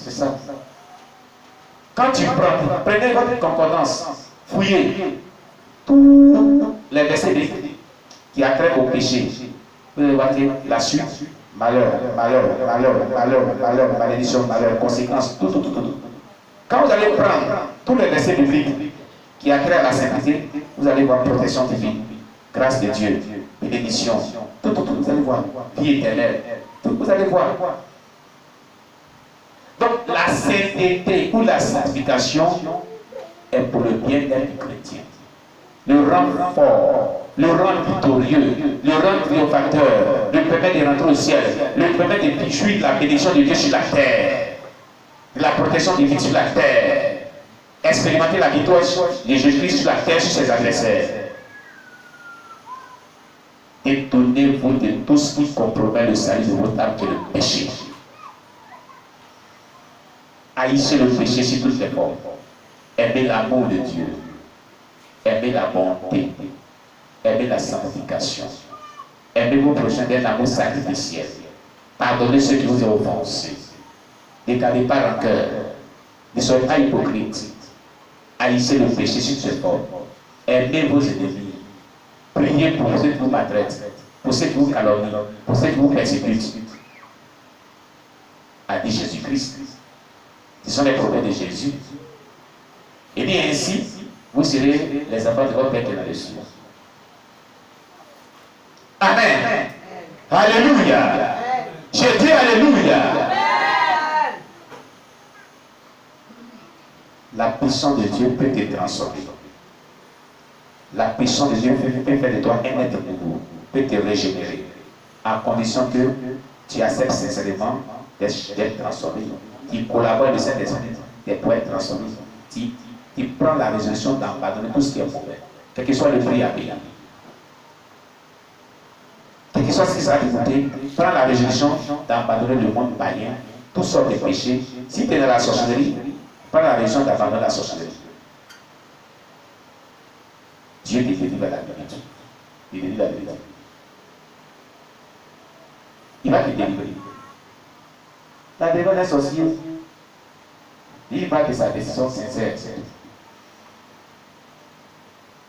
C'est ça. Quand tu prends, prenez votre concordance, fouillez tous les versets qui attraient au péché. Vous allez voir que la suite, malheur, malheur, malheur, malheur, malheur, malédiction, malheur, conséquence, tout. Quand vous allez prendre tous les versets bibliques qui attraient à la sainteté, vous allez voir protection divine, grâce de Dieu, bénédiction, tout, vous allez voir, vie éternelle, tout, vous allez voir. Donc la sainteté ou la sanctification est pour le bien-être du chrétien. Le rendre fort, le rendre victorieux, le rendre triomphateur, le permettre de rentrer au ciel, le permettre de jouir de la bénédiction de Dieu sur la terre, de la protection divine sur la terre, expérimenter la victoire de Jésus-Christ sur la terre, sur ses adversaires. Étonnez-vous de tout ce qui compromet le salut de votre âme, que le péché. Haïssez le péché sur toutes les formes. Aimez l'amour de Dieu. Aimez la bonté. Aimez la sanctification. Aimez vos prochains d'un amour sacrificiel. Pardonnez ceux qui vous ont offensés. Ne gardez pas rancœur. Ne soyez pas hypocrites. Haïssez le péché sur cette forme. Aimez vos ennemis. Priez pour ceux qui vous maltraitent, pour ceux qui vous calomnient, pour ceux qui vous persécutent. A dit Jésus-Christ. Ce sont les prophètes de Jésus. Et dit ainsi, vous serez les enfants de votre Père qui est dans les cieux. Amen. Alléluia. Je dis Alléluia. La puissance de Dieu peut te transformer. La puissance de Dieu peut faire de toi un être nouveau, peut te régénérer, à condition que tu acceptes sincèrement d'être transformé. Tu collabores avec le Saint-Esprit pour être transformé. Tu prends la résolution d'abandonner tout ce qui est mauvais, quel que soit le prix à payer. Quel que soit ce qui sera écouté, prends la résolution d'abandonner le monde païen, toutes sortes de péchés. Si tu es dans la sorcellerie, prends la résolution d'abandonner la sorcellerie. Dieu te délivre la vérité. Il délivre la vérité. Il va te délivrer. La délivrance d'un sorcier, il va que sa décision sincère.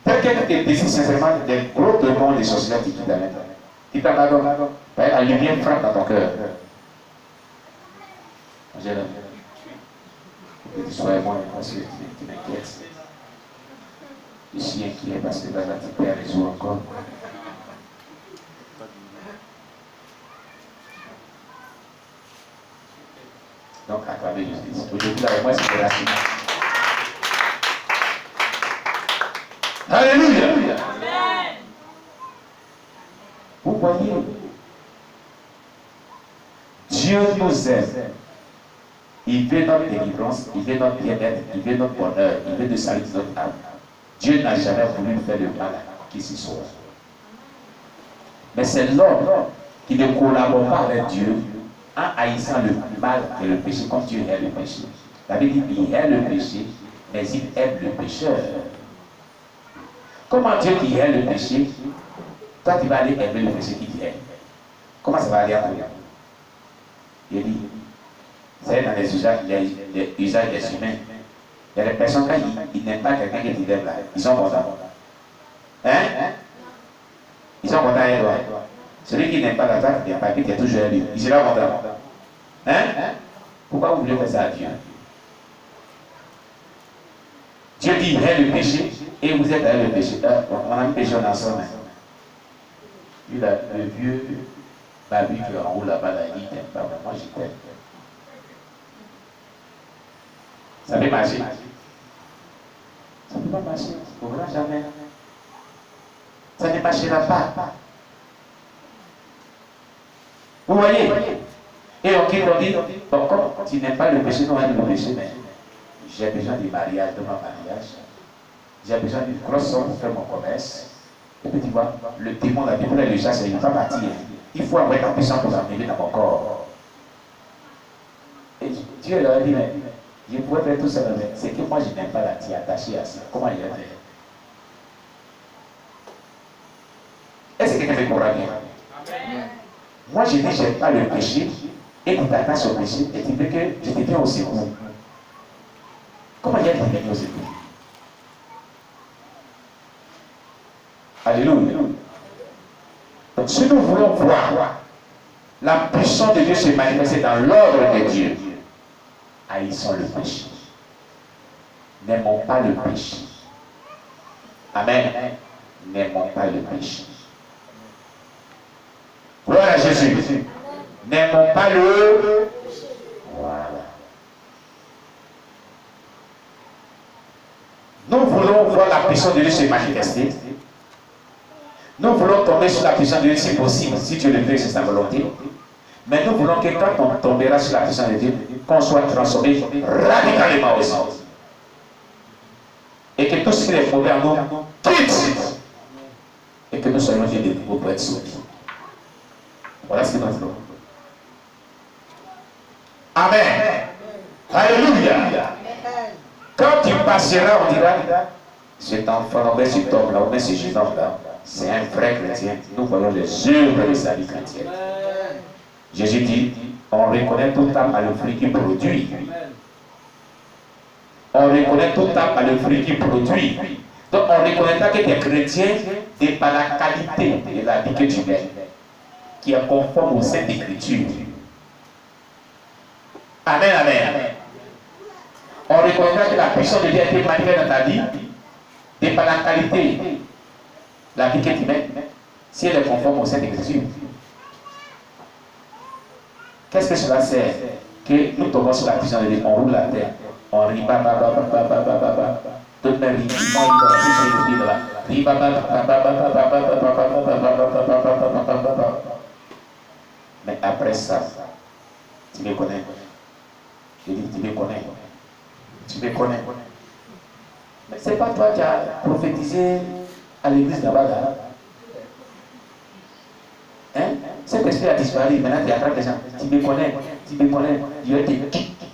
Quelqu'un qui décide sincèrement des gros démons des sorciers qui t'amènent. Il t'abandonne. La lumière frappe dans ton cœur. Je dis, soyez-moi, parce que tu m'inquiètes. Je suis inquiet parce que là, tu perds les eaux encore. Donc, acclamez justice. Aujourd'hui, avec moi, c'est la suite. Alléluia. Amen. Vous voyez, Dieu nous aime. Il veut notre délivrance, il veut notre bien-être, il veut notre bonheur, il veut le salut de notre âme. Dieu n'a jamais voulu faire le mal à qui ce soit. Mais c'est l'homme qui ne collabore pas avec Dieu en haïssant le mal et le péché comme Dieu hait le péché. La Bible dit qu'il hait le péché, mais il aime le pécheur. Comment Dieu qui hait le péché, toi tu vas aller aimer le péché qui hait. Comment ça va aller à toi? Il dit, c'est dans les usages des humains. Il y a des personnes quand ils n'aiment pas quelqu'un qui t'aime là, ils sont contents. Hein? Ils sont contents avec toi. Celui qui n'aime pas la table, il n'y a pas qui est toujours élu. Il sera content. Hein? Pourquoi vous voulez faire ça à Dieu? Dieu dit, il est le péché, et vous êtes avec le péché. On a mis péché en ensemble. Le vieux babu qui est en haut là-bas, là, il t'aime pas, moi je t'aime. Ça peut marcher. Ça ne peut pas marcher. Vous ne verrez jamais. Ça ne marchera pas. Vous voyez? Et on dit, bon, comme tu n'aimes pas le péché, non, le péché, mais j'ai besoin du mariage, de mon mariage. J'ai besoin d'une grosse somme pour faire mon commerce. Et puis tu vois, le démon, la Bible, le chasse, il ne va pas partir. Il faut avoir la puissance pour l'amener dans mon corps. Et Dieu leur a dit, mais je pourrais faire tout ça, mais c'est que moi je n'aime pas la tige attachée à ça. Comment il va faire? Est-ce que quelqu'un me comprend bien? Moi je dis, je n'aime pas le péché, et tu t'attaches au péché et tu veux que je te viens au secours. Comment il y a qui vient au secours? Alléluia. Donc si nous voulons voir la puissance de Dieu se manifester dans l'ordre de Dieu, haïssons le péché. N'aimons pas le péché. Amen. N'aimons pas le péché. Gloire à Jésus. N'aimons pas le... Voilà. Nous voulons voir la puissance de Dieu se manifester. Nous voulons tomber sur la puissance de Dieu si possible, si Dieu le veut, c'est sa volonté. Mais nous voulons que quand on tombera sur la puissance de Dieu, qu'on soit transformé radicalement aussi. Et que tout ce qui est mauvais en nous quitte. Et que nous soyons de nouveau pour être sauvés. Voilà ce que nous voulons. Amen. Alléluia. Quand tu passeras, on dira, cet enfant, mais cet homme-là, mais ce jeune homme-là, c'est un vrai chrétien. Nous voyons les œuvres de sa vie chrétienne. Jésus dit, on reconnaît tout âme par le fruit qu'il produit. On reconnaît tout âme par le fruit qu'il produit. Donc on ne reconnaît pas que tu es chrétien et par la qualité de la vie que tu mènes, qui est conforme aux Saintes Écritures. Amen, amen. On reconnaît que la puissance de Dieu a été manifestée dans ta vie et par la qualité de la vie que tu mènes, si elle est conforme aux Saintes Écritures. Qu'est-ce que cela sert? Que nous tombons sur la puissance de Dieu, on roule la terre, on rit, toute ma vie, mais après ça, tu me connais. Je dis, tu me connais. Tu me connais. Mais c'est pas toi qui as prophétisé à l'église là-bas. Là. Hein? Cet esprit a disparu, maintenant tu attrapes les gens. Tu me connais, je vais te quitter.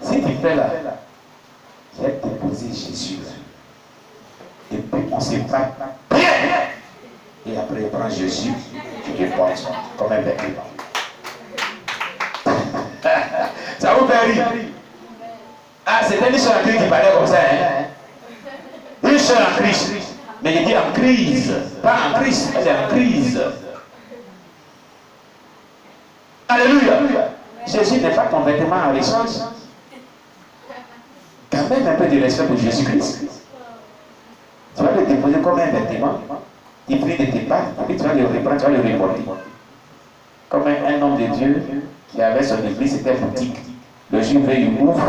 Si tu fais là, je vais te poser Jésus. Et puis on se bat. Et après il prend Jésus, tu te portes comme un vêtement. Ça vous fait rire? Ah, c'était une seule en Christ qui parlait comme ça, hein? Une seule en Christ. Mais il dit en crise. Pas en Christ, mais en crise. Alléluia. Jésus n'est pas ton vêtement en échange. Quand même un peu de respect pour Jésus-Christ. Tu vas le déposer comme un vêtement. Il prie de tes pas, et tu vas le reprendre, tu vas le reporter. Comme un homme de Dieu qui avait son église, c'était boutique. Le jour où il ouvre.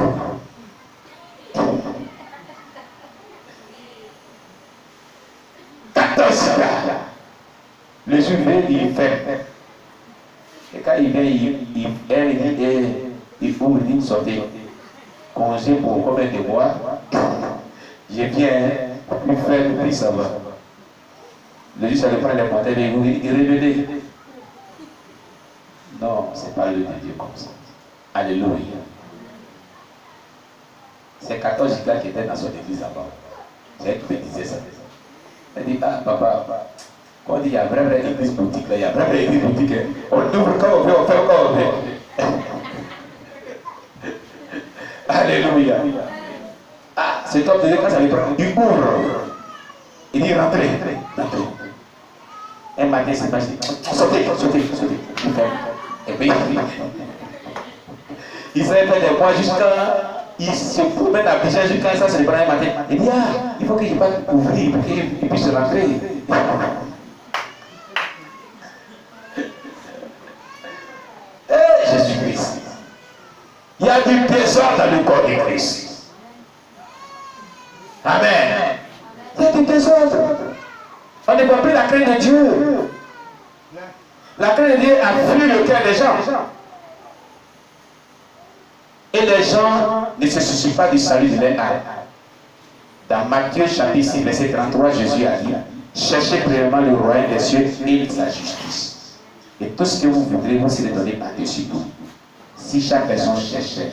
Le jour où il ferme. Et quand il vient, il ouvre, il sortait. Congé pour combien de mois? Je viens, il fait le prix, ça va. Le jour, ça le prend les montagnes, il revenait. Non, ce n'est pas le de Dieu comme ça. Alléluia. C'est 14 gars qui étaient dans son église là-bas. J'ai qui me disait ça. Elle dit, ah papa, quand on dit il y a vraiment une église boutique là, il y a vraiment une église boutique. On ouvre quand on veut, on fait quand on veut. Alléluia. Ah, cet homme de Dieu, quand ça lui prend, il ouvre. Il dit rentrez, rentrez. Un matin, c'est pas sautez. Et puis, il s'est fait des mois jusqu'à. Il se promène à Abidjan jusqu'à ça, c'est le premier matin. Il dit, ah, il faut que je parte ouvrir pour qu'il puisse rentrer. Eh, Jésus-Christ. Il y a du désordre dans le corps de Christ. Amen. Il y a du désordre. On ne voit plus la crainte de Dieu. La crainte de Dieu a fui le cœur des gens. Et les gens ne se soucient pas du salut de leur âme. Dans Matthieu chapitre 6, verset 33, Jésus a dit, cherchez premièrement le royaume des cieux et sa justice. Et tout ce que vous voudrez, vous serez donné par-dessus tout. Si chaque personne cherchait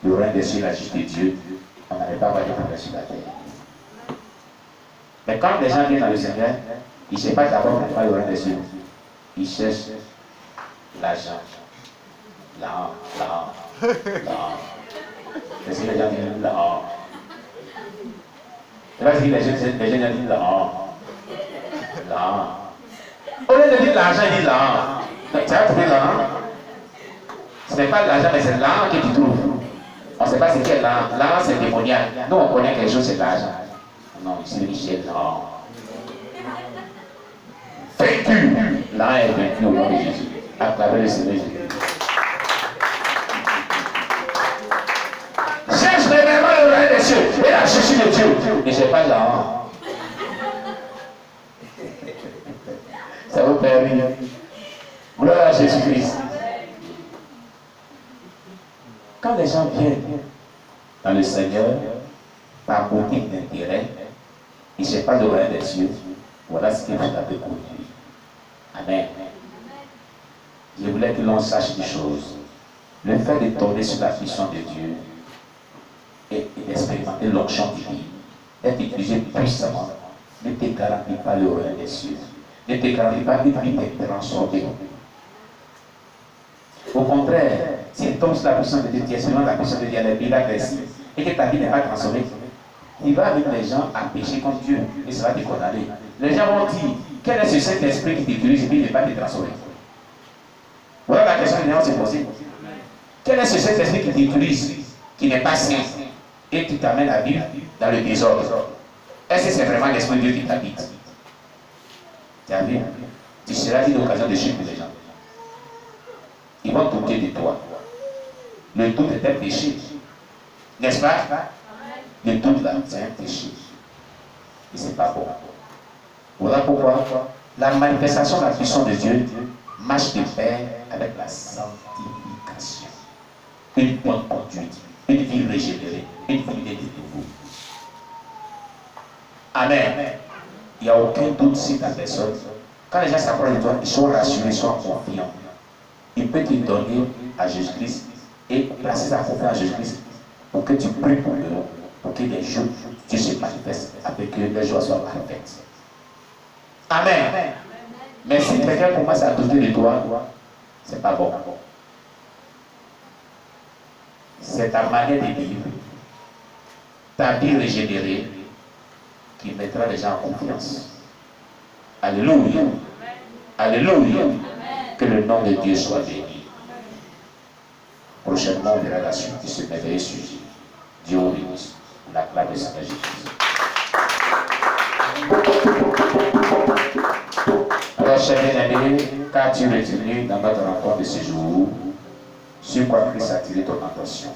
le royaume des cieux et la justice de Dieu, on n'allait pas avoir de progrès sur la terre. Mais quand les gens viennent dans le Seigneur, ils ne cherchent pas d'abord pourquoi il y aura des cieux. Ils cherchent l'argent. L'argent. C'est ce que les gens disent, l'argent. C'est pas ce que les gens disent, l'argent. Au lieu de dire l'argent, ils disent l'argent. Tu as trouvé l'argent? Ce n'est pas l'argent, mais c'est l'argent que tu trouves. On ne sait pas ce qu'est l'argent. L'argent, c'est démoniaque. Nous, on connaît quelque chose, c'est l'argent. Non, ici, Michel, non. Vaincu. L'argent est vaincu au nom de Jésus. À travers le Seigneur Jésus. Cherche vraiment le royaume des cieux. Et la cherche de Dieu. Ne cherche pas l'argent. Ça vous permet. Gloire à Jésus-Christ. Quand les gens viennent dans le Seigneur, par boutique d'intérêt, ils ne cherchent pas le royaume des cieux. Voilà ce que vous avez conduit. Amen. Je voulais que l'on sache des choses. Le fait de tomber sur la puissance de Dieu et d'expérimenter l'onction divine, d'être utilisé puissamment, ne te garantit pas le royaume des cieux. Ne te garantit pas une vie transformée. Au contraire, si tu tombes sur la puissance de Dieu, tu es seulement la puissance de Dieu, les miracles ici, et que ta vie n'est pas transformée, il va avec les gens à pécher contre Dieu et ça va te condamner. Les gens vont dire, quel est ce Saint-Esprit qui t'utilise et puis il n'est pas te transformer? Voilà la question que les gens se posent. Quel est ce Saint-Esprit qui t'utilise, qui n'est pas saint, et qui t'amène à vivre dans le désordre? Est-ce que c'est vraiment l'Esprit de Dieu qui t'habite? Tu as vu? Tu seras une occasion de chute pour les gens. Ils vont douter de toi. Le doute est un péché. N'est-ce pas? Le doute là, c'est un péché. Et c'est pas bon. Voilà pourquoi la manifestation de la puissance de Dieu marche de pair avec la sanctification. Une bonne conduite, une vie régénérée, une vie de nouveau. Amen. Il n'y a aucun doute sur ta personne. Quand les gens s'approchent de toi, ils sont rassurés, ils sont confiants. Il peut te donner à Jésus-Christ et placer sa confiance à Jésus-Christ pour que tu pries pour eux, pour que les jours Dieu se manifeste avec que les joies soient parfaites. Amen. Mais si quelqu'un commence à douter de toi, c'est pas bon. C'est ta manière de vivre, ta vie régénérée, qui mettra les gens en confiance. Alléluia. Alléluia. Que le nom de Dieu soit béni. Prochainement, on verra la suite de ce merveilleux sujet. Dieu vous bénisse. La gloire de Seigneur Jésus. Alors, chers bien-aimés, qu'as-tu retenu dans notre rencontre de ce jour? Sur quoi Christ a attiré ton attention?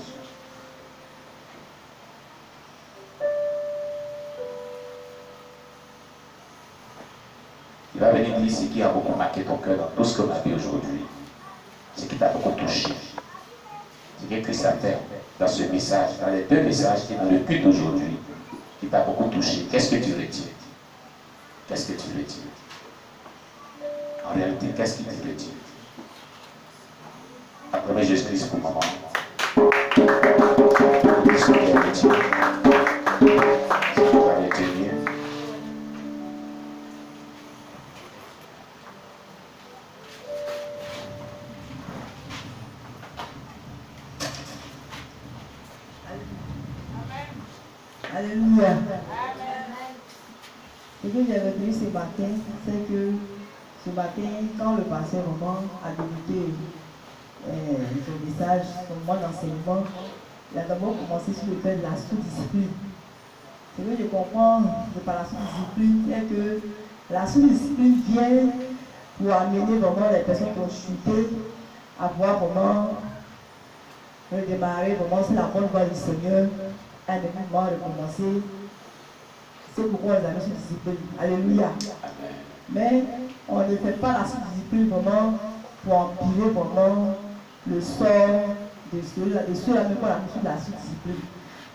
Il va venir dire ce qui a beaucoup marqué ton cœur dans tout ce qu'on a vu aujourd'hui. Ce qui t'a beaucoup touché. Ce que Christ a fait dans ce message, dans les deux messages et dans le culte d'aujourd'hui, qui t'a beaucoup touché. Qu'est-ce que tu retiens? Qu'est-ce que tu retiens? En réalité, qu'est-ce qui te retient? Acclamez Jésus-Christ pour le moment. Qu'est-ce que tu retiens? Ce que tu vas retenir. Alléluia. Ce que j'ai retenu ce matin, c'est que ce matin, quand le pasteur vraiment a débuté son message, son moment d'enseignement, il a d'abord commencé sur le thème de la sous-discipline. Ce que je comprends par la sous-discipline, c'est que la sous-discipline vient pour amener vraiment les personnes qui ont chuté à pouvoir vraiment redémarrer vraiment sur la bonne voie du Seigneur. Un moment de commencer, c'est pourquoi on les a mis sous discipline. Alléluia. Mais on ne fait pas la sous-discipline vraiment pour empirer vraiment le sort de ceux-là même qu'on a mis sous la sous-discipline,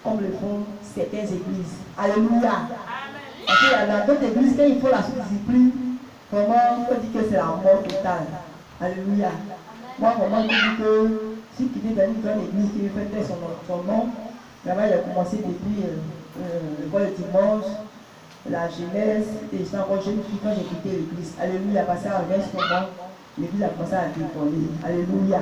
comme le font certaines églises. Alléluia. Parce qu'il y a dans d'autres églises, quand il faut la sous-discipline, vraiment, on peut dire que c'est la mort totale. Alléluia. Moi, vraiment, je dis que si tu es dans une grande église qui fait son nom, vraiment, il a commencé depuis le dimanche la jeunesse, et j'étais encore jeune fille quand j'ai quitté l'église. Alléluia, passé à 20 moments, l'église a commencé à décoller. Alléluia.